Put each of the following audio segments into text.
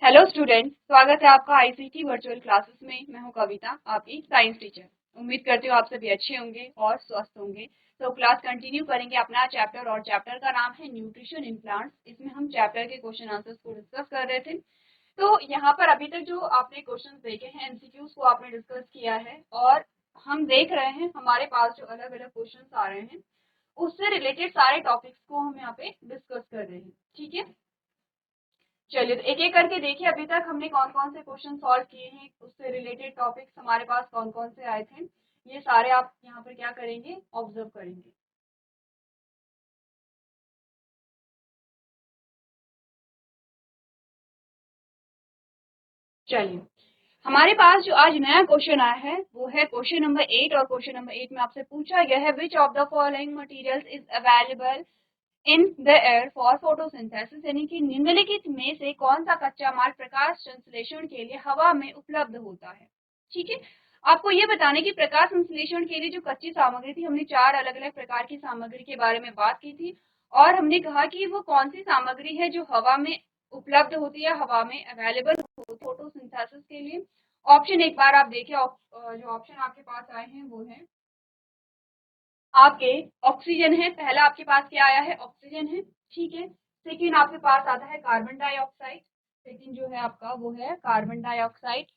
Hello student, स्वागत है आपका आईसीटी वर्चुअल क्लासेस में। मैं हूं कविता, आपकी साइंस टीचर। उम्मीद करती हूँ आप सभी अच्छे होंगे और स्वस्थ होंगे। तो क्लास कंटिन्यू करेंगे अपना चैप्टर, और चैप्टर का नाम है न्यूट्रिशन इन प्लांट्स। इसमें हम चैप्टर के क्वेश्चन आंसर्स को डिस्कस कर रहे थे। तो यहाँ पर अभी तक जो आपने क्वेश्चन देखे हैं, एमसीक्यूज को आपने डिस्कस किया है, और हम देख रहे हैं हमारे पास जो अलग अलग क्वेश्चन आ रहे हैं उससे रिलेटेड सारे टॉपिक्स को हम यहाँ पे डिस्कस कर रहे हैं। ठीक है, चलिए तो एक एक करके देखिए अभी तक हमने कौन कौन से क्वेश्चन सॉल्व किए हैं, उससे रिलेटेड टॉपिक्स हमारे पास कौन कौन से आए थे। ये सारे आप यहाँ पर क्या करेंगे, ऑब्जर्व करेंगे। चलिए, हमारे पास जो आज नया क्वेश्चन आया है वो है क्वेश्चन नंबर 8। और क्वेश्चन नंबर 8 में आपसे पूछा गया है, which of the following materials is available in the air for photosynthesis, यानी कि निम्नलिखित में से कौन सा कच्चा माल प्रकाश संश्लेषण के लिए हवा में उपलब्ध होता है। ठीक है, आपको ये बताने की प्रकाश संश्लेषण के लिए जो कच्ची सामग्री थी, हमने 4 अलग अलग प्रकार की सामग्री के बारे में बात की थी, और हमने कहा कि वो कौन सी सामग्री है जो हवा में उपलब्ध होती है, हवा में अवेलेबल होती है फोटोसिंथेसिस के लिए। ऑप्शन एक बार आप देखिए, जो ऑप्शन आपके पास आए हैं वो है आपके ऑक्सीजन है। पहला आपके पास क्या आया है, ऑक्सीजन है। ठीक है, सेकेंड आपके पास आता है कार्बन डाइऑक्साइड। सेकेंड जो है आपका वो है कार्बन डाइऑक्साइड।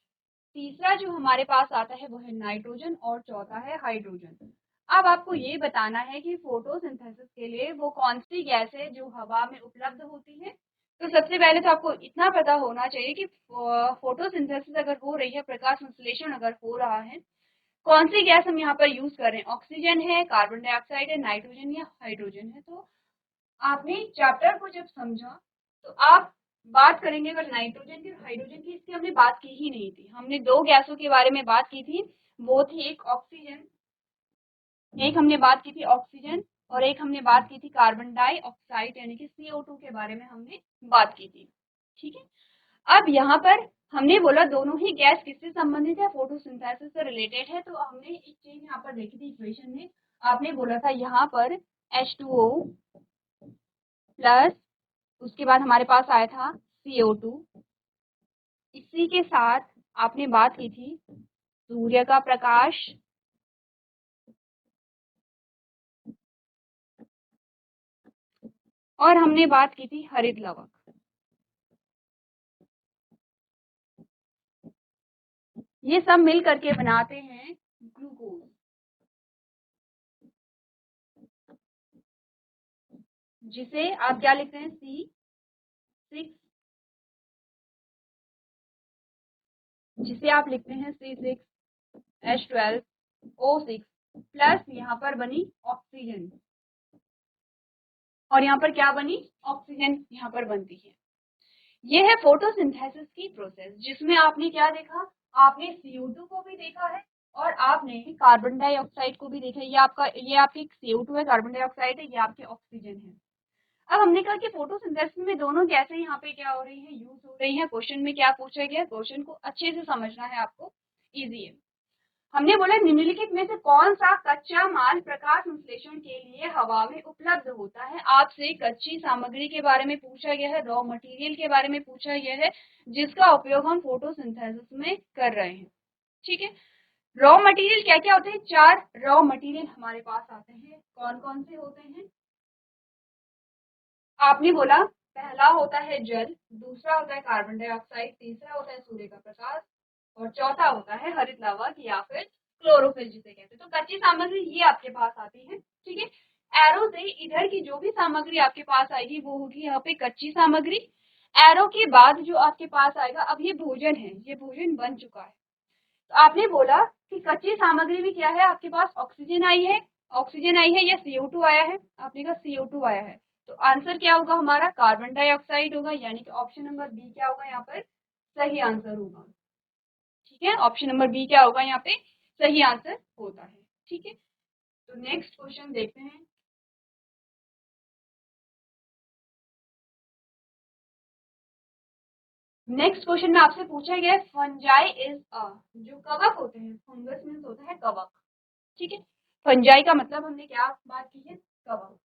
तीसरा जो हमारे पास आता है वो है नाइट्रोजन, और चौथा है हाइड्रोजन। अब आपको ये बताना है कि फोटोसिंथेसिस के लिए वो कौन सी गैस है जो हवा में उपलब्ध होती है। तो सबसे पहले तो आपको इतना पता होना चाहिए कि फोटोसिंथेसिस अगर हो रही है, प्रकाश संश्लेषण अगर हो रहा है, कौन सी गैस हम यहाँ पर यूज कर रहे हैं, ऑक्सीजन है, कार्बन डाइऑक्साइड है, नाइट्रोजन या हाइड्रोजन है। तो आपने चैप्टर को जब समझा तो आप बात करेंगे अगर नाइट्रोजन की और हाइड्रोजन की, इसकी हमने बात की ही नहीं थी। हमने दो गैसों के बारे में बात की थी, वो थी एक ऑक्सीजन, एक हमने बात की थी ऑक्सीजन, और एक हमने बात की थी कार्बन डाइऑक्साइड यानी कि CO2 के बारे में हमने बात की थी। ठीक है, अब यहाँ पर हमने बोला दोनों ही गैस किससे संबंधित है, फोटोसिंथेसिस से रिलेटेड है। तो हमने एक चीज यहाँ पर देखी थी इक्वेशन में, आपने बोला था यहाँ पर H2O प्लस, उसके बाद हमारे पास आया था CO2। इसी के साथ आपने बात की थी सूर्य का प्रकाश, और हमने बात की थी हरित लवक। ये सब मिल करके बनाते हैं ग्लूकोज, जिसे आप क्या लिखते हैं, C6, जिसे आप लिखते हैं C6H12O6 प्लस यहाँ पर बनी ऑक्सीजन, और यहाँ पर क्या बनी, ऑक्सीजन यहाँ पर बनती है। ये है फोटोसिंथेसिस की प्रोसेस, जिसमें आपने क्या देखा, आपने CO2 को भी देखा है और आपने कार्बन डाइऑक्साइड को भी देखा है। ये आपकी CO2 है, कार्बन डाइऑक्साइड है, ये आपके ऑक्सीजन है। अब हमने कहा कि फोटोसिंथेसिस में दोनों गैसें यहाँ पे क्या हो रही है, यूज हो रही है। क्वेश्चन में क्या पूछा गया, क्वेश्चन को अच्छे से समझना है आपको, इजी है। हमने बोला निम्नलिखित में से कौन सा कच्चा माल प्रकाश संश्लेषण के लिए हवा में उपलब्ध होता है। आपसे कच्ची सामग्री के बारे में पूछा गया है, रॉ मटेरियल के बारे में पूछा गया है, जिसका उपयोग हम फोटोसिंथेसिस में कर रहे हैं। ठीक है, रॉ मटेरियल क्या क्या होते हैं, 4 रॉ मटेरियल हमारे पास आते हैं। कौन कौन से होते हैं, आपने बोला पहला होता है जल, दूसरा होता है कार्बन डाइऑक्साइड, तीसरा होता है सूर्य का प्रकाश, और चौथा होता है हरित लवक या फिर क्लोरोफिल जिसे कहते हैं। तो कच्ची सामग्री ये आपके पास आती है। ठीक है, एरो से इधर की जो भी सामग्री आपके पास आएगी वो होगी यहाँ पे कच्ची सामग्री। एरो के बाद जो आपके पास आएगा, अब ये भोजन है, ये भोजन बन चुका है। तो आपने बोला कि कच्ची सामग्री में क्या है, आपके पास ऑक्सीजन आई है, ऑक्सीजन आई है या CO2 आया है, आपने कहा CO2 आया है। तो आंसर क्या होगा हमारा, कार्बन डाइऑक्साइड होगा, यानी कि ऑप्शन नंबर बी क्या होगा यहाँ पर, सही आंसर होगा। ठीक है, ऑप्शन नंबर बी क्या होगा यहाँ पे, सही आंसर होता है। ठीक है, तो नेक्स्ट क्वेश्चन देखते हैं। नेक्स्ट क्वेश्चन में आपसे पूछा गया है, फंजाई इज अ, जो कवक होते हैं, फंगस मीन्स होता है कवक। ठीक है, फंजाई का मतलब हमने क्या बात की है, कवक।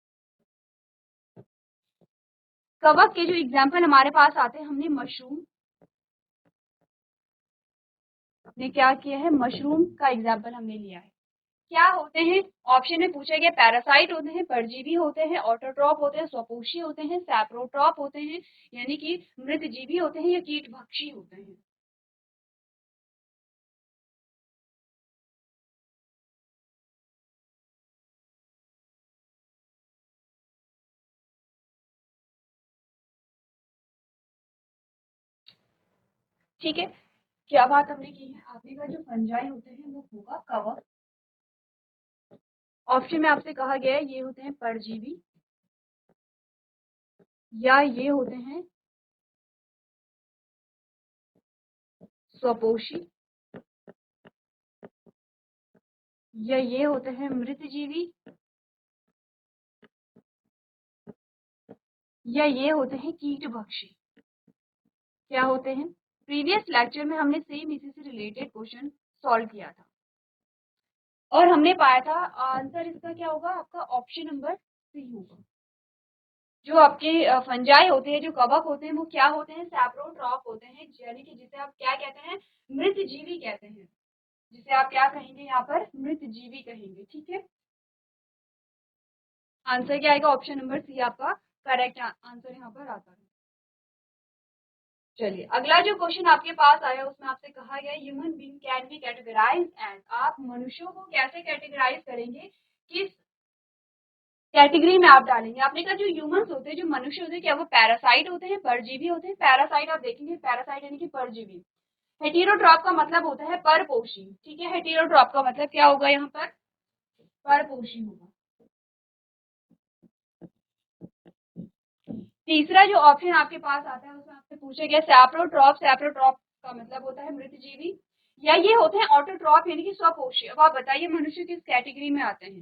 कवक के जो एग्जाम्पल हमारे पास आते हैं, हमने मशरूम, ने क्या किया है, मशरूम का एग्जाम्पल हमने लिया है। क्या होते हैं, ऑप्शन में पूछा गया पैरासाइट होते हैं, परजीवी होते हैं, ऑटोट्रॉप होते हैं, स्वपोषी होते हैं, सैप्रोट्रॉप होते हैं, यानी कि मृतजीवी होते हैं या कीटभक्षी होते हैं। ठीक है, क्या बात हमने की है, आपने कहा जो फंजाई होते हैं वो होगा कवक। ऑप्शन में आपसे कहा गया है ये होते हैं परजीवी या ये होते हैं स्वपोषी या ये होते हैं मृतजीवी या ये होते हैं कीटभक्षी। क्या होते हैं, प्रीवियस लेक्चर में हमने सेम इसी से रिलेटेड क्वेश्चन सॉल्व किया था और हमने पाया था आंसर इसका क्या होगा, आपका ऑप्शन नंबर सी होगा। जो आपके फंजाई होते हैं, जो कवक होते हैं, वो क्या होते हैं, सैप्रोट्रॉप होते हैं, यानी कि जिसे आप क्या कहते हैं, मृतजीवी कहते हैं, जिसे आप क्या कहेंगे यहाँ पर, मृतजीवी कहेंगे। ठीक है, आंसर क्या आएगा, ऑप्शन नंबर सी आपका करेक्ट आंसर यहाँ पर आता है। चलिए अगला जो क्वेश्चन आपके पास आया उसमें आपसे कहा गया human being can be categorize as, आप मनुष्यों को कैसे कैटेगराइज करेंगे, किस कैटेगरी में आप डालेंगे। आपने कहा जो ह्यूमंस होते हैं, जो मनुष्य होते हैं, क्या वो पैरासाइट होते हैं, परजीवी होते हैं। पैरासाइट आप देखेंगे, पैरासाइट यानी कि परजीवी। हेटेरोट्रॉप का मतलब होता है परपोषी। ठीक है, हेटेरोट्रॉप का मतलब क्या होगा, यहाँ पर परपोषी होगा। तीसरा जो ऑप्शन आपके पास आता है उसमें आपसे पूछा गया सैप्रोट्रॉप, सैप्रोट्रॉप का मतलब होता है मृतजीवी, या ये होते हैं ऑटोट्रॉप यानी कि स्वपोषी। अब आप बताइए मनुष्य किस कैटेगरी में आते हैं,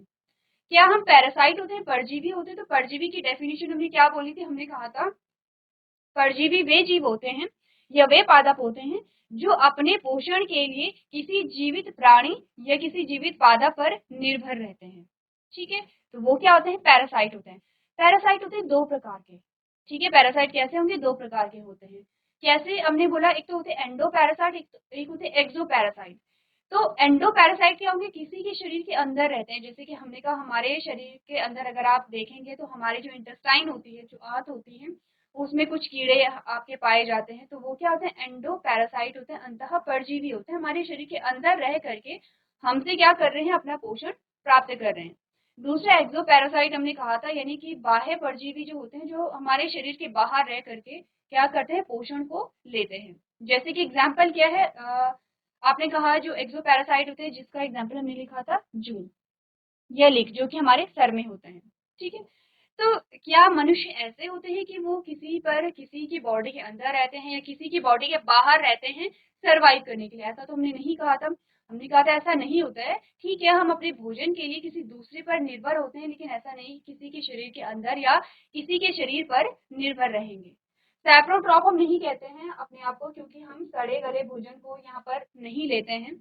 क्या हम पैरासाइट होते हैं, परजीवी होते हैं। तो परजीवी की डेफिनेशन हमने क्या बोली थी, हमने कहा था परजीवी वे जीव होते हैं या वे पादप होते हैं जो अपने पोषण के लिए किसी जीवित प्राणी या किसी जीवित पादप पर निर्भर रहते हैं। ठीक है, तो वो क्या होते हैं, पैरासाइट होते हैं। पैरासाइट होते हैं दो प्रकार के। ठीक है, पैरासाइट कैसे होंगे, दो प्रकार के होते हैं। कैसे, हमने बोला एक तो होते हैं एंडो पैरासाइट, एक होते हैं एक्सो पैरासाइट। तो एंडो पैरासाइट क्या होंगे, किसी के शरीर के अंदर रहते हैं। जैसे कि हमने कहा हमारे शरीर के अंदर अगर आप देखेंगे तो हमारे जो इंटेस्टाइन होती है, जो आंत होती है, उसमें कुछ कीड़े आपके पाए जाते हैं, तो वो क्या होते हैं, एंडो पैरासाइट होते हैं, अंतः परजीवी होते हैं, हमारे शरीर के अंदर रह करके हमसे क्या कर रहे हैं, अपना पोषण प्राप्त कर रहे हैं। दूसरा एक्सो पैरासाइट हमने कहा था, यानी कि बाह्य परजीवी जो होते हैं, जो हमारे शरीर के बाहर रह करके क्या करते हैं, पोषण को लेते हैं। जैसे कि एग्जाम्पल क्या है, आपने कहा जो एक्सो पैरासाइट होते हैं, जिसका एग्जाम्पल हमने लिखा था जून या लिख, जो कि हमारे सर में होते हैं। ठीक है, तो क्या मनुष्य ऐसे होते हैं कि वो किसी पर, किसी की बॉडी के अंदर रहते हैं या किसी की बॉडी के बाहर रहते हैं सरवाइव करने के लिए, ऐसा तो हमने नहीं कहा था। हमने कहा था ऐसा नहीं होता है। ठीक है, हम अपने भोजन के लिए किसी दूसरे पर निर्भर होते हैं, लेकिन ऐसा नहीं किसी के शरीर के अंदर या किसी के शरीर पर निर्भर रहेंगे। सैप्रोट्रॉप हम नहीं कहते हैं अपने आप को, क्योंकि हम सड़े गले भोजन को यहाँ पर नहीं लेते हैं,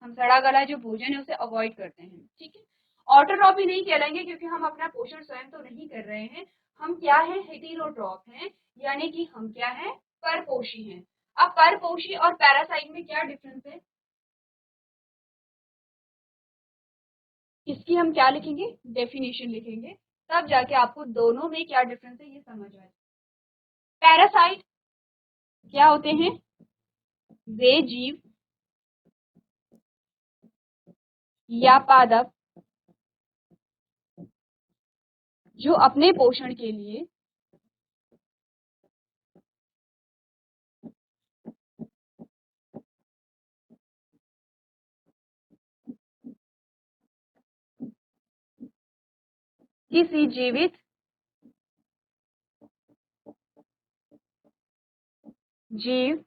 हम सड़ा गला जो भोजन है उसे अवॉइड करते हैं। ठीक है, ऑटोट्रॉप भी नहीं कहलाएंगे क्योंकि हम अपना पोषण स्वयं तो नहीं कर रहे हैं, हम क्या है, हेटेरोट्रॉप हैं, यानी कि हम क्या है, परपोषी हैं। अब परपोषी और पैरासाइट में क्या डिफरेंस है, इसकी हम क्या लिखेंगे, डेफिनेशन लिखेंगे, तब जाके आपको दोनों में क्या डिफरेंस है ये समझ आए। पैरासाइट क्या होते हैं, वे जीव या पादप जो अपने पोषण के लिए किसी जीवित जीव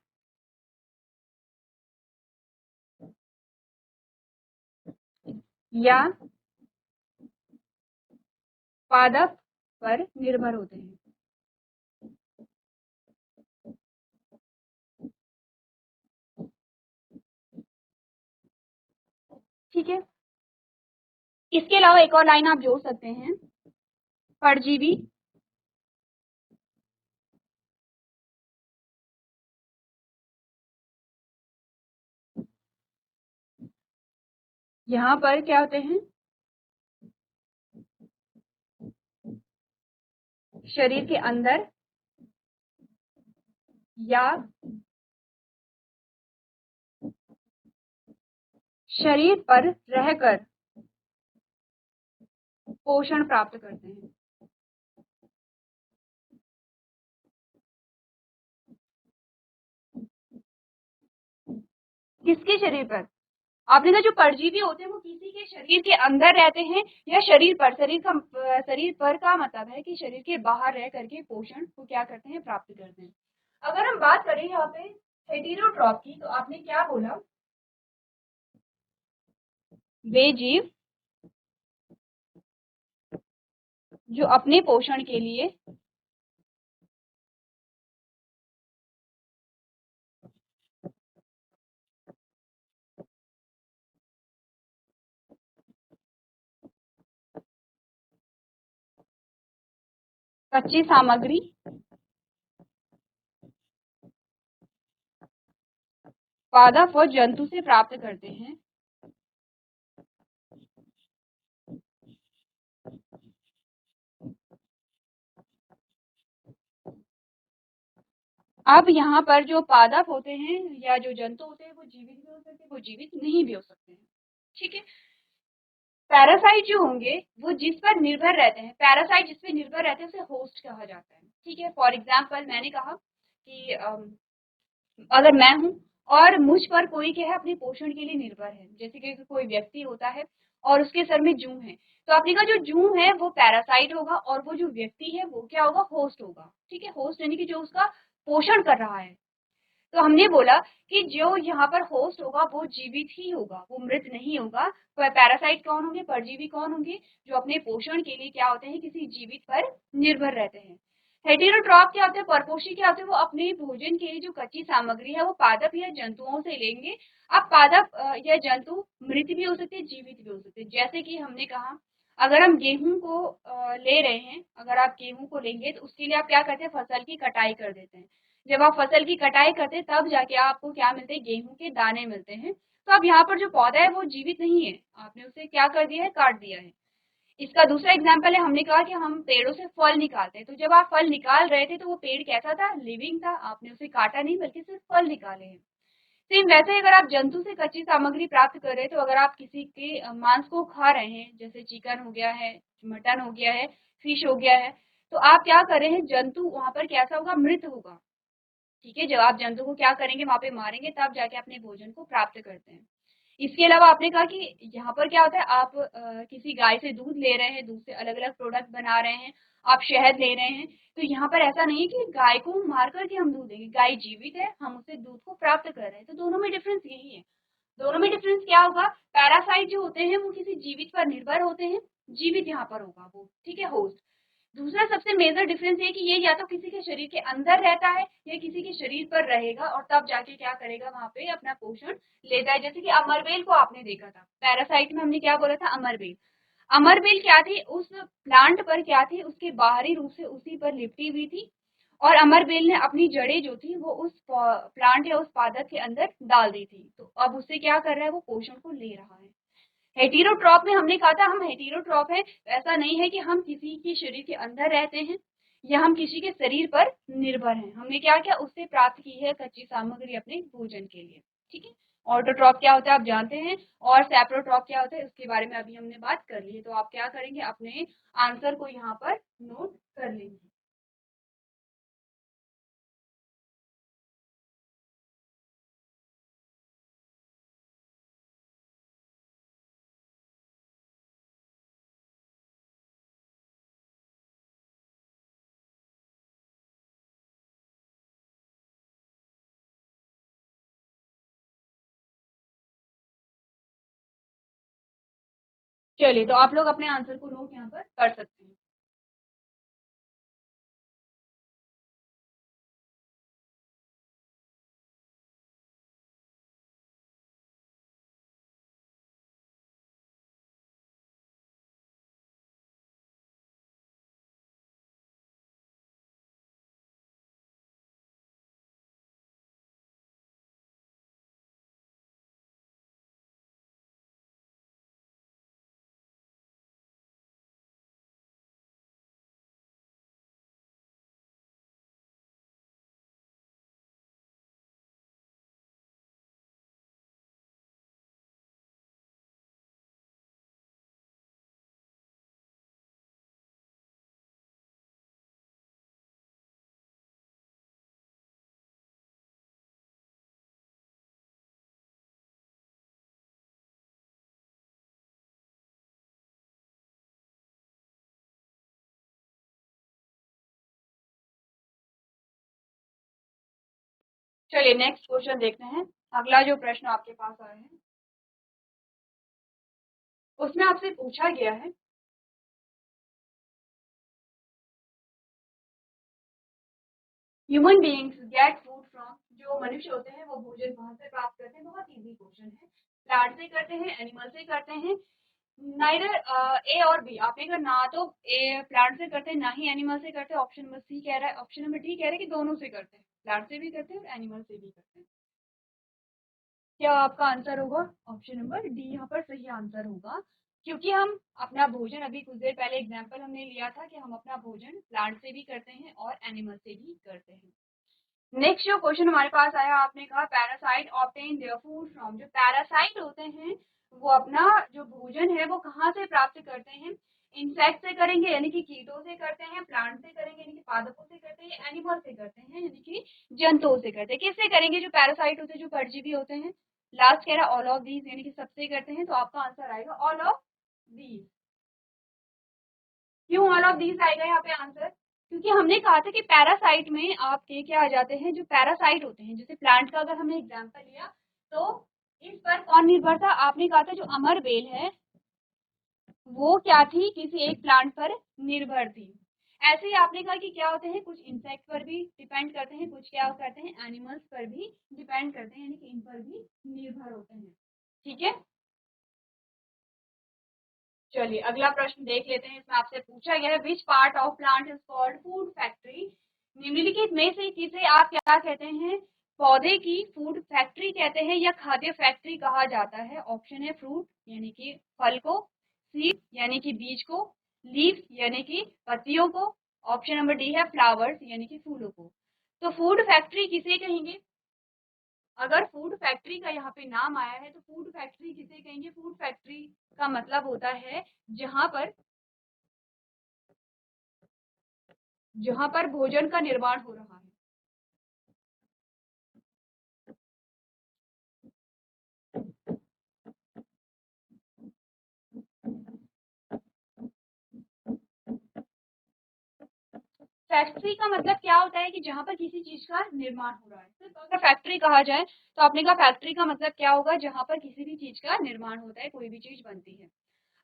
या पादप पर निर्भर होते हैं। ठीक है, इसके अलावा एक और लाइन आप जोड़ सकते हैं, परजीवी यहाँ पर क्या होते हैं, शरीर के अंदर या शरीर पर रहकर पोषण प्राप्त करते हैं। किसके शरीर पर? आपने कहा जो परजीवी होते हैं वो किसी के शरीर के अंदर रहते हैं या शरीर पर। शरीर पर का मतलब है कि शरीर के बाहर रह करके पोषण को क्या करते हैं, प्राप्त करते हैं। अगर हम बात करें यहाँ पे हेटेरोट्रॉप की, तो आपने क्या बोला, वे जीव जो अपने पोषण के लिए कच्ची सामग्री पादप और जंतु से प्राप्त करते हैं। अब यहाँ पर जो पादप होते हैं या जो जंतु होते हैं वो जीवित भी हो सकते हैं, वो जीवित नहीं भी हो सकते हैं। ठीक है। पैरासाइट जो होंगे वो जिस पर निर्भर रहते हैं, पैरासाइट जिस पर निर्भर रहते हैं उसे होस्ट कहा जाता है। ठीक है। फॉर एग्जाम्पल मैंने कहा कि अगर मैं हूँ और मुझ पर कोई क्या है अपने पोषण के लिए निर्भर है, जैसे कि कोई व्यक्ति होता है और उसके सर में जूं है, तो आपने कहा जो जूं है वो पैरासाइट होगा और वो जो व्यक्ति है वो क्या होगा, होस्ट होगा। ठीक है। होस्ट यानी कि जो उसका पोषण कर रहा है। तो हमने बोला कि जो यहाँ पर होस्ट होगा वो जीवित ही होगा, वो मृत नहीं होगा। पैरासाइट कौन होंगे, परजीवी कौन होंगे, जो अपने पोषण के लिए क्या होते हैं, किसी जीवित पर निर्भर रहते हैं। हेटेरोट्रॉप क्या होते हैं, परपोषी क्या होते हैं, वो अपने भोजन के लिए जो कच्ची सामग्री है वो पादप या जंतुओं से लेंगे। अब पादप या जंतु मृत भी हो सकते हैं, जीवित भी हो सकते हैं। जैसे कि हमने कहा अगर हम गेहूं को ले रहे हैं, अगर आप गेहूं को लेंगे तो उसके लिए आप क्या करते हैं, फसल की कटाई कर देते हैं। जब आप फसल की कटाई करते हैं तब जाके आपको क्या मिलते हैं, गेहूं के दाने मिलते हैं। तो अब यहाँ पर जो पौधा है वो जीवित नहीं है, आपने उसे क्या कर दिया है, काट दिया है। इसका दूसरा एग्जाम्पल है, हमने कहा कि हम पेड़ों से फल निकालते हैं, तो जब आप फल निकाल रहे थे तो वो पेड़ कैसा था, लिविंग था, आपने उसे काटा नहीं बल्कि सिर्फ फल निकाले हैं। सेम वैसे ही अगर आप जंतु से कच्ची सामग्री प्राप्त कर रहे हैं, तो अगर आप किसी के मांस को खा रहे हैं, जैसे चिकन हो गया है, मटन हो गया है, फिश हो गया है, तो आप क्या कर रहे हैं, जंतु वहां पर कैसा होगा, मृत होगा। ठीक है। जब आप जंतु को क्या करेंगे, वहां पे मारेंगे, तब जाके अपने भोजन को प्राप्त करते हैं। इसके अलावा आपने कहा कि यहाँ पर क्या होता है, आप किसी गाय से दूध ले रहे हैं, दूध से अलग अलग प्रोडक्ट बना रहे हैं, आप शहद ले रहे हैं, तो यहाँ पर ऐसा नहीं है कि गाय को मार करके हम दूध देंगे, गाय जीवित है, हम उससे दूध को प्राप्त कर रहे हैं। तो दोनों में डिफरेंस यही है। दोनों में डिफरेंस क्या होगा, पैरासाइट जो होते हैं वो किसी जीवित पर निर्भर होते हैं, जीवित यहाँ पर होगा वो। ठीक है, होस्ट। दूसरा सबसे मेजर डिफरेंस है कि ये या तो किसी के शरीर के अंदर रहता है या किसी के शरीर पर रहेगा और तब जाके क्या करेगा, वहां पे अपना पोषण लेता है। जैसे कि अमरबेल को आपने देखा था, पैरासाइट में हमने क्या बोला था, अमरबेल। अमरबेल क्या थी, उस प्लांट पर क्या थी, उसके बाहरी रूप से उसी पर लिपटी हुई थी और अमरबेल ने अपनी जड़ें जो थी वो उस प्लांट या उस पादप के अंदर डाल दी थी। तो अब उससे क्या कर रहा है, वो पोषण को ले रहा है। हेटेरोट्रॉप में हमने कहा था हम हेटेरोट्रॉप है, ऐसा नहीं है कि हम किसी के शरीर के अंदर रहते हैं या हम किसी के शरीर पर निर्भर हैं। हमने क्या किया, उससे प्राप्त की है कच्ची सामग्री अपने भोजन के लिए। ठीक है। ऑटोट्रॉप क्या होता है आप जानते हैं, और सैप्रोट्रॉप क्या होता है उसके बारे में अभी हमने बात कर ली है। तो आप क्या करेंगे, अपने आंसर को यहाँ पर नोट कर लेंगे। चलिए, तो आप लोग अपने आंसर को नोट यहाँ पर कर सकते हैं। चलिए नेक्स्ट क्वेश्चन देखते हैं। अगला जो प्रश्न आपके पास आया है उसमें आपसे पूछा गया है human beings get food from, जो मनुष्य होते हैं वो भोजन कहाँ से प्राप्त करते हैं। बहुत इजी क्वेश्चन है। प्लांट से करते हैं, एनिमल से करते हैं। नाइदर ए और बी, आपने कहा ना तो ए प्लांट से करते हैं ना ही एनिमल से करते हैं। ऑप्शन नंबर सी कह रहा है, ऑप्शन नंबर डी कह रहा है कि दोनों से करते हैं, प्लांट से भी करते हैं और एनिमल से भी करते हैं। क्या आपका आंसर होगा? ऑप्शन नंबर डी यहाँ पर सही आंसर होगा, क्योंकि हम अपना भोजन अभी कुछ देर पहले एग्जाम्पल हमने लिया था कि हम अपना भोजन प्लांट से भी करते हैं और एनिमल से भी करते हैं। नेक्स्ट जो क्वेश्चन हमारे पास आया, आपने कहा parasite obtain their food from, जो पैरासाइट होते हैं वो अपना जो भोजन है वो कहाँ से प्राप्त करते हैं। इंसेक्ट से करेंगे यानी कि कीटों से करते हैं, प्लांट से करेंगे यानी कि पादपों से करते हैं, एनिमल से करते हैं यानी कि जंतुओं से करते हैं। किससे करेंगे? जो पैरासाइट होते हैं, जो परजीवी होते हैं। लास्ट कह रहा ऑल ऑफ दीज यानी कि सबसे करते हैं, तो आपका आंसर आएगा ऑल ऑफ दीज। क्यों ऑल ऑफ दीज आएगा यहाँ पे आंसर? क्योंकि हमने कहा था कि पैरासाइट में आपके क्या आ जाते हैं, जो पैरासाइट होते हैं, जैसे प्लांट का अगर हमने एग्जांपल लिया तो इस पर कौन निर्भर था? आपने कहा था जो अमर बेल है वो क्या थी, किसी एक प्लांट पर निर्भर थी। ऐसे ही आपने कहा कि क्या होते हैं, कुछ इंसेक्ट पर भी डिपेंड करते हैं, कुछ क्या करते हैं एनिमल्स पर भी डिपेंड करते हैं, यानी कि इन पर भी निर्भर होते हैं। ठीक है, चलिए अगला प्रश्न देख लेते हैं। इसमें आपसे पूछा गया है which part of plant is called food factory, निम्नलिखित में से किसे आप क्या कहते हैं? पौधे की फूड फैक्ट्री कहते हैं या खाद्य फैक्ट्री कहा जाता है। ऑप्शन है फ्रूट यानी कि फल को, सीड यानी कि बीज को, लीव्स यानी कि पत्तियों को, ऑप्शन नंबर डी है फ्लावर्स यानी कि फूलों को। तो फूड फैक्ट्री किसे कहेंगे? अगर फूड फैक्ट्री का यहाँ पे नाम आया है तो फूड फैक्ट्री किसे कहेंगे? फूड फैक्ट्री का मतलब होता है जहाँ पर भोजन का निर्माण हो रहा है। फैक्ट्री का मतलब क्या होता है कि जहाँ पर किसी चीज का निर्माण हो रहा है। सिर्फ अगर फैक्ट्री कहा जाए तो आपने कहा फैक्ट्री का मतलब क्या होगा? जहाँ पर किसी भी चीज का निर्माण होता है, कोई भी चीज बनती है।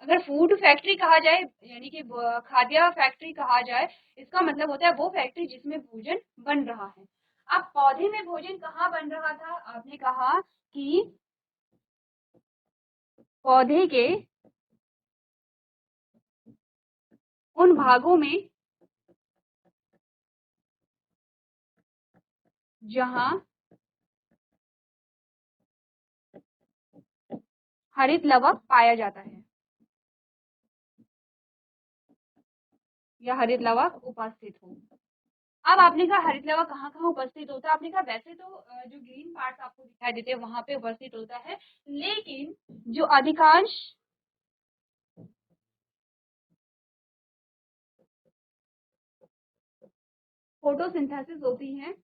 अगर फूड फैक्ट्री कहा जाए यानी कि खाद्य फैक्ट्री कहा जाए, इसका मतलब होता है वो फैक्ट्री जिसमें भोजन बन रहा है। अब पौधे में भोजन कहाँ बन रहा था? आपने कहा कि पौधे के उन भागों में जहाँ हरित लवक पाया जाता है या हरित लवक उपस्थित हो। अब आपने कहा हरित लवक कहाँ कहाँ उपस्थित होता है? आपने कहा वैसे तो जो ग्रीन पार्ट्स आपको दिखाई देते हैं वहां पे उपस्थित होता है, लेकिन जो अधिकांश फोटोसिंथेसिस होती है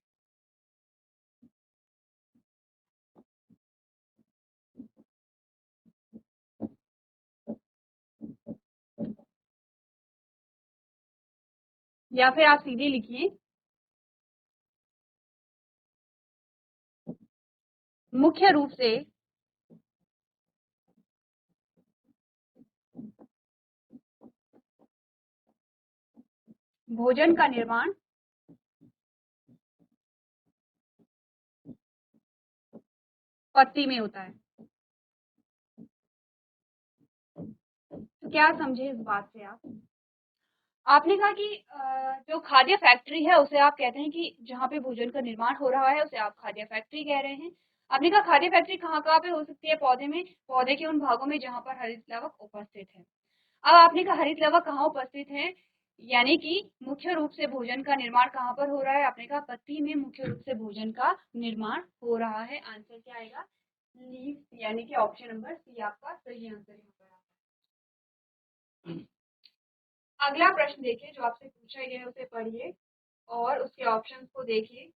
या फिर आप सीधे लिखिए मुख्य रूप से भोजन का निर्माण पत्ती में होता है। तो क्या समझे इस बात से आप? आपने कहा कि जो खाद्य फैक्ट्री है उसे आप कहते हैं कि जहाँ पे भोजन का निर्माण हो रहा है उसे आप खाद्य फैक्ट्री कह रहे हैं। आपने कहा खाद्य फैक्ट्री कहाँ कहाँ पे हो सकती है? पौधे में, पौधे के उन भागों में जहाँ पर हरित लवक उपस्थित है। अब आपने कहा हरित लवक कहाँ उपस्थित है, यानी कि मुख्य रूप से भोजन का निर्माण कहाँ पर हो रहा है? आपने कहा पत्ती में मुख्य रूप से भोजन का निर्माण हो रहा है। आंसर क्या आएगा? लीव्स यानी कि ऑप्शन नंबर सी आपका सही आंसर यहाँ पर आता है। अगला प्रश्न देखिए जो आपसे पूछा गया है उसे पढ़िए और उसके ऑप्शंस को देखिए।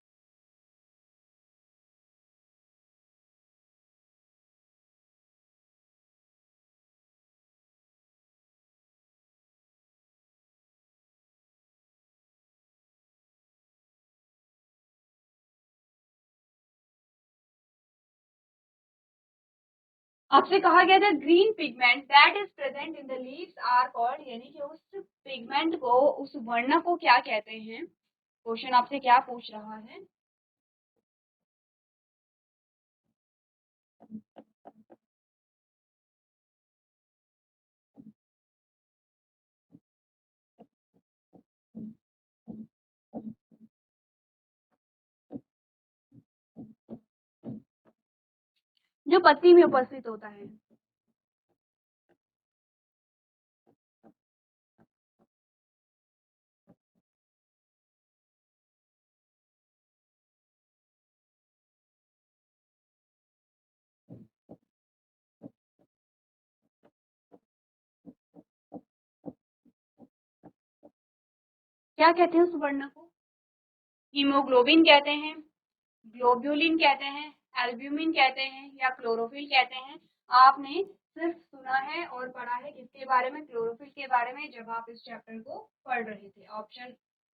आपसे कहा गया था green pigment that is present in the leaves are called, यानी कि उस पिगमेंट को, उस वर्ण को क्या कहते हैं। क्वेश्चन आपसे क्या पूछ रहा है। जो पत्ती में उपस्थित होता है। क्या कहते हैं उस वर्ण को। हीमोग्लोबिन कहते हैं, ग्लोब्यूलिन कहते हैं, एल्ब्यूमिन कहते हैं, या क्लोरोफिल कहते हैं। आपने सिर्फ सुना है और पढ़ा है किसके बारे में, क्लोरोफिल के बारे में, जब आप इस चैप्टर को पढ़ रहे थे। ऑप्शन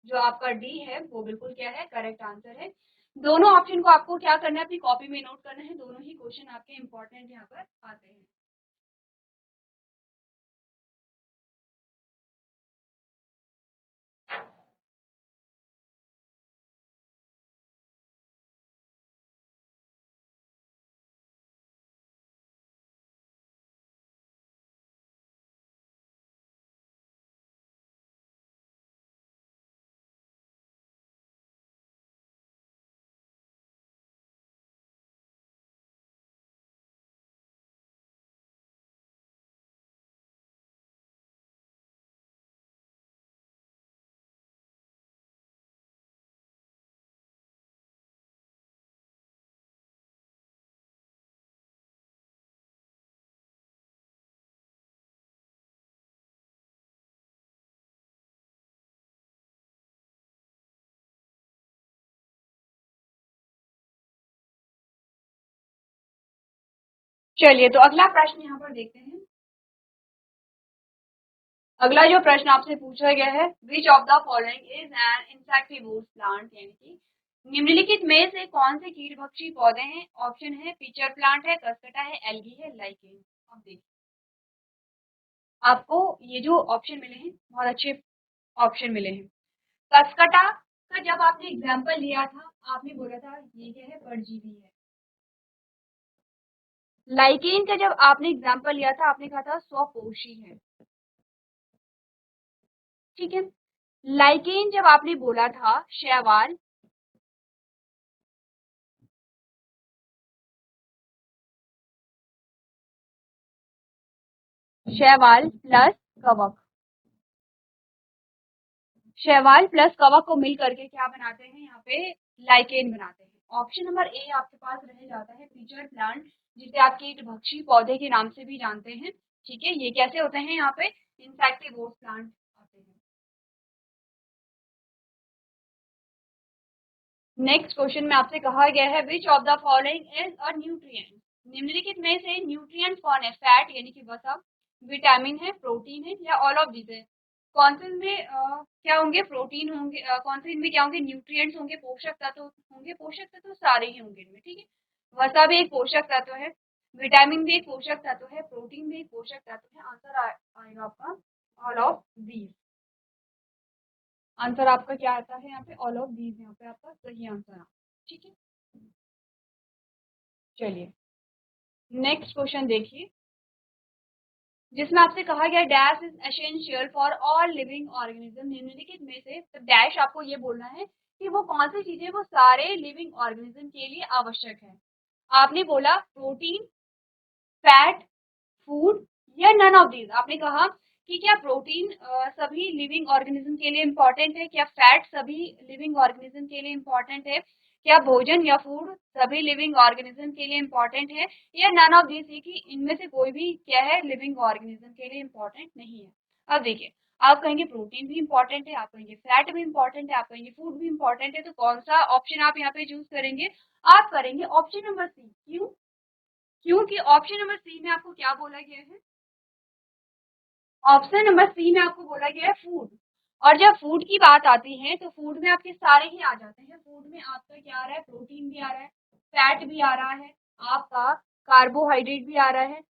जो आपका डी है वो बिल्कुल क्या है, करेक्ट आंसर है। दोनों ऑप्शन को आपको क्या करना है, अपनी कॉपी में नोट करना है। दोनों ही क्वेश्चन आपके इंपॉर्टेंट यहाँ पर आते हैं। चलिए तो अगला प्रश्न यहाँ पर देखते हैं। अगला जो प्रश्न आपसे पूछा गया है, which of the following is an insectivorous plant, यानी कि निम्नलिखित में से कौन से कीटभक्षी पौधे हैं। ऑप्शन है पिचर प्लांट है, कसकटा है, एल्गी है, लाइकेन। अब देखिए आपको ये जो ऑप्शन मिले हैं बहुत अच्छे ऑप्शन मिले हैं। कसकटा का जब आपने एग्जाम्पल लिया था, आपने बोला था ये क्या है, परजीवी है। लाइकेन का जब आपने एग्जाम्पल लिया था, आपने कहा था स्वपोषी है। ठीक है। लाइकेन जब आपने बोला था शैवाल, शैवाल प्लस कवक, शैवाल प्लस कवक को मिल करके क्या बनाते हैं, यहाँ पे लाइकेन बनाते हैं। ऑप्शन नंबर ए आपके पास रह जाता है फीचर प्लांट, जिसे आप कीटभक्षी पौधे के नाम से भी जानते हैं। ठीक है, ये कैसे होते हैं, यहाँ पे इंसेक्टिवोर्स प्लांट आते हैं। नेक्स्ट क्वेश्चन में आपसे कहा गया है which of the following is a nutrient, निम्नलिखित में से न्यूट्रिएंट कौन है। फैट यानी कि वसा, विटामिन है, प्रोटीन है, या ऑल ऑफ दिस है। कौन से इनमें क्या होंगे, प्रोटीन होंगे, कौन से इनमें क्या होंगे, न्यूट्रिएंट्स होंगे, पोषक तत्व होंगे। पोषक तत्व सारे ही होंगे इनमें। ठीक है, वसा भी एक पोषक तत्व है, विटामिन भी एक पोषक तत्व है, प्रोटीन भी एक पोषक तत्व है। आंसर आएगा आपका ऑल ऑफ दीज। आंसर आपका क्या आता है यहाँ पे, ऑल ऑफ दीज यहाँ पे आपका सही आंसर आता है। ठीक है, चलिए नेक्स्ट क्वेश्चन देखिए, जिसमें आपसे कहा गया dash is essential for all living organism, निम्नलिखित में से तो डैश आपको ये बोलना है कि वो कौन सी चीजें वो सारे लिविंग ऑर्गेनिज्म के लिए आवश्यक है। आपने बोला प्रोटीन, फैट, फूड, या नन ऑफ दीज। आपने कहा कि क्या प्रोटीन सभी लिविंग ऑर्गेनिज्म के लिए इंपॉर्टेंट है, क्या फैट सभी लिविंग ऑर्गेनिज्म के लिए इंपॉर्टेंट है, क्या भोजन या फूड सभी लिविंग ऑर्गेनिज्म के लिए इंपॉर्टेंट है, या नन ऑफ दिस, कि इनमें से कोई भी क्या है लिविंग ऑर्गेनिज्म के लिए इंपॉर्टेंट नहीं है। अब देखिए, आप कहेंगे प्रोटीन भी इंपॉर्टेंट है, आप कहेंगे फैट भी इंपॉर्टेंट है, आप कहेंगे फूड भी इंपॉर्टेंट है, तो कौन सा ऑप्शन आप यहाँ पे चूज करेंगे। आप करेंगे ऑप्शन नंबर सी। क्यों, क्योंकि ऑप्शन नंबर सी में आपको क्या बोला गया है, ऑप्शन नंबर सी में आपको बोला गया है फूड। और जब फूड की बात आती है तो फूड में आपके सारे ही आ जाते हैं। फूड में आपका क्या आ रहा है, प्रोटीन भी आ रहा है, फैट भी आ रहा है, आपका कार्बोहाइड्रेट भी आ रहा है,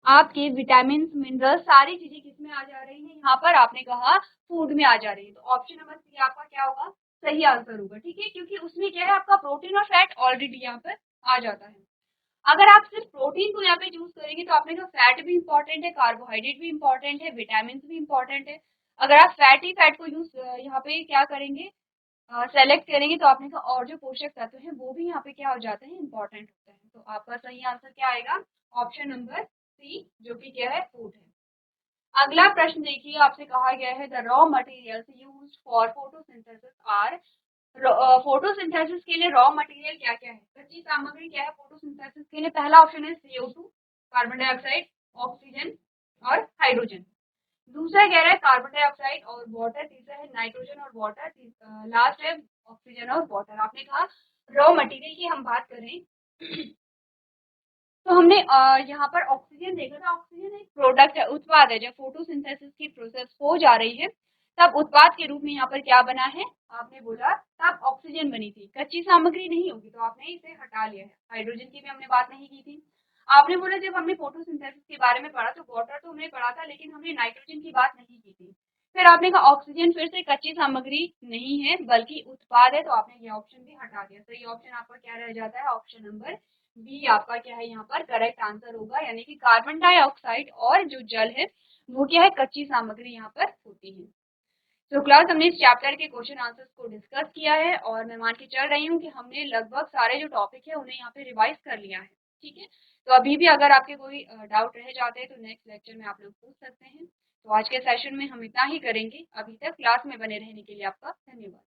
आपके विटामिन मिनरल्स सारी चीजें किसमें आ जा रही हैं, यहाँ पर आपने कहा फूड में आ जा रही है। तो ऑप्शन नंबर सी आपका क्या होगा, सही आंसर होगा। ठीक है, क्योंकि उसमें क्या है, आपका प्रोटीन और फैट ऑलरेडी यहाँ पर आ जाता है। अगर आप सिर्फ प्रोटीन को यहाँ पे चूज करेंगे तो आपने कहा फैट भी इंपॉर्टेंट है, कार्बोहाइड्रेट भी इंपॉर्टेंट है, विटामिन भी इंपॉर्टेंट है। अगर आप फैट को यूज यहाँ पे क्या करेंगे, सेलेक्ट करेंगे, तो आपने कहा और जो पोषक तत्व हैं वो भी यहाँ पे क्या हो जाते हैं, इंपॉर्टेंट होते हैं। तो आपका सही आंसर क्या आएगा, ऑप्शन नंबर सी, जो कि क्या है, फूड है। अगला प्रश्न देखिए, आपसे कहा गया है the raw materials used for photosynthesis are, photosynthesis के लिए रॉ मटेरियल क्या क्या है, कच्ची सामग्री क्या है फोटोसिंथेसिस के लिए। पहला ऑप्शन है CO2, कार्बन डाइऑक्साइड, ऑक्सीजन और हाइड्रोजन। दूसरा कह रहा है कार्बन डाइऑक्साइड और वाटर, तीसरा है नाइट्रोजन और वाटर, लास्ट है ऑक्सीजन और वाटर। आपने कहा रॉ मटेरियल की हम बात करें तो हमने यहाँ पर ऑक्सीजन देखा था। ऑक्सीजन एक प्रोडक्ट है, उत्पाद है। जब फोटोसिंथेसिस की प्रोसेस हो जा रही है तब उत्पाद के रूप में यहाँ पर क्या बना है, आपने बोला तब ऑक्सीजन बनी थी, कच्ची सामग्री नहीं होगी, तो आपने इसे हटा लिया है। हाइड्रोजन की भी हमने बात नहीं की थी। आपने बोला जब हमने फोटोसिंथेसिस के बारे में पढ़ा तो वाटर तो हमने पढ़ा था, लेकिन हमने नाइट्रोजन की बात नहीं की थी। फिर आपने कहा ऑक्सीजन फिर से कच्ची सामग्री नहीं है बल्कि उत्पाद है, तो आपने ये ऑप्शन भी हटा दिया। सही ऑप्शन आपका क्या रह जाता है, ऑप्शन नंबर बी आपका क्या है, यहाँ पर करेक्ट आंसर होगा। यानी कि कार्बन डाइऑक्साइड और जो जल है वो क्या है, कच्ची सामग्री यहाँ पर होती है। तो क्लास हमने इस चैप्टर के क्वेश्चन आंसर्स को डिस्कस किया है और मैं मान के चल रही हूँ कि हमने लगभग सारे जो टॉपिक है उन्हें यहाँ पे रिवाइज कर लिया है। ठीक है, तो अभी भी अगर आपके कोई डाउट रह जाते हैं तो नेक्स्ट लेक्चर में आप लोग पूछ सकते हैं। तो आज के सेशन में हम इतना ही करेंगे। अभी तक क्लास में बने रहने के लिए आपका धन्यवाद।